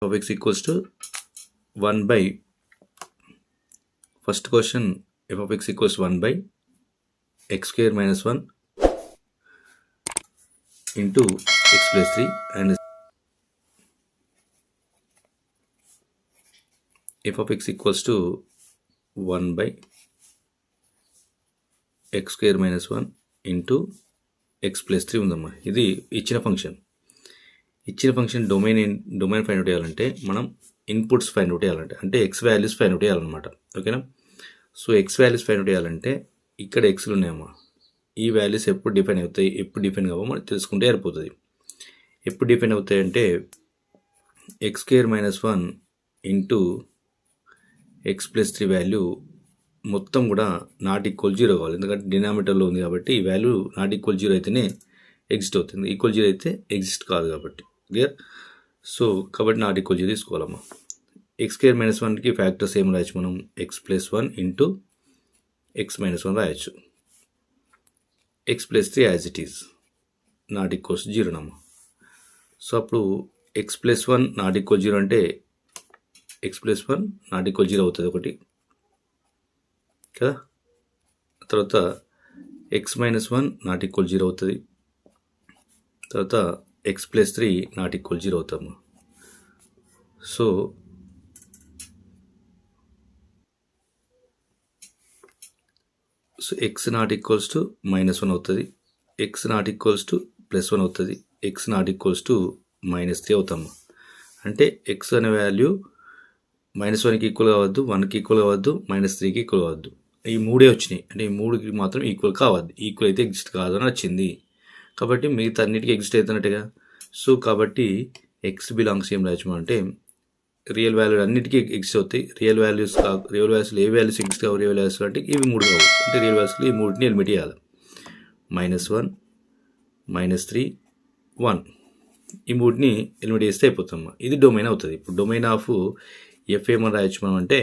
of x equals to 1 by, first question, f of x equals 1 by x square minus 1 into x plus 3, and f of x equals to 1 by x square minus 1 into x plus 3 ఉందమ్మా. ఇది ఇచ్చిన function domain find out చేయాలంటే మనం inputs find out చేయాలంటే అంటే X values find out చేయాలన్నమాట. ఓకేనా? So X values find out చేయాలంటే ఇక్కడ ఎక్స్లు ఉన్నాయమ్మా. ఈ వాల్యూస్ ఎప్పుడు డిఫైన్ అవుతాయి, ఎప్పుడు డిఫైన్ కావో మనం తెలుసుకుంటే సరిపోతుంది. ఎప్పుడు డిఫైన్ అవుతాయి అంటే X square minus 1 into X plus 3 value మొత్తం కూడా నాట్ ఈక్వల్ 0 కావాలి. ఎందుకంటే డినామినేటర్లో ఉంది కాబట్టి ఈ వాల్యూ నాట్ ఈక్వల్ 0 అయితేనే ఎగ్జిస్ట్ అవుతుంది. ఈక్వల్ 0 అయితే ఎగ్జిస్ట్ కాదు కాబట్టి. క్లియర్? సో కాబట్టి నాట్ ఈక్వల్ 0 తీసుకోవాలమ్మా. ఎక్స్ స్క్వేర్ మైనస్ 1కి ఫ్యాక్టర్స్ ఏం రాయొచ్చు మనం? X plus 1 into x minus 1 రాయొచ్చు. X plus 3 as it is not equals 0 నమ్మా. సో అప్పుడు ఎక్స్ ప్లస్ 1 నాట్ ఈక్వల్ 0 అంటే ఎక్స్ ప్లస్ 1 నాట్ ఈక్వల్ 0 అవుతుంది ఒకటి కదా. తర్వాత ఎక్స్ మైనస్ 1 నాట్ ఈక్వల్ 0 అవుతుంది. తర్వాత ఎక్స్ ప్లస్ 3 నాట్ ఈక్వల్ 0 అవుతాము. So X not equals to -1 అవుతుంది, ఎక్స్ నాట్ ఈక్వల్స్ టు +1 అవుతుంది, ఎక్స్ నాట్ ఈక్వల్స్ టు -3 అవుతాము. అంటే ఎక్స్ అనే వాల్యూ -1కి ఈక్వల్ కావద్దు, 1కి ఈక్వల్ కావద్దు, -3కి ఈక్వల్ కావద్దు. ఈ మూడే వచ్చినాయి. అంటే ఈ మూడుకి మాత్రం ఈక్వల్ కావద్దు. ఈక్వల్ అయితే ఎగ్జిస్ట్ కాదు అని వచ్చింది. కాబట్టి మిగతా అన్నిటికీ ఎగ్జిస్ట్ అవుతున్నట్టుగా. సో కాబట్టి ఎక్స్ బిలాంగ్స్ ఏం రాయచ్చు అంటే రియల్ వాల్యూ అన్నిటికీ ఎగ్జిస్ట్ అవుతాయి. రియల్ వాల్యూస్లో ఏ వాల్యూస్ ఎగ్జిస్ట్ కావు రియల్ వాల్యూస్ అంటే ఇవి 3 కావు. అంటే రియల్ వాల్యూస్లో ఈ 3ని ఎలిమిట్ చేయాలి. -1, -3, 1 ఈ 3ని ఎలిమిట్ చేస్తే అయిపోతాము. ఇది డొమైన్ అవుతుంది. ఇప్పుడు డొమైన్ ఆఫ్ ఎఫ్ ఏమని రాయొచ్చు మనం అంటే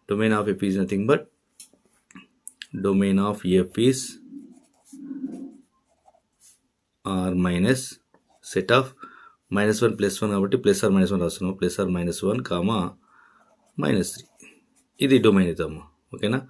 domain of F is nothing but domain of F is R minus set of -1 +1 కాబట్టి +or-1 రాస్తున్నాం. +or-1 కామా -3 ఇది డొమైన్ అవుతాము. ఓకేనా?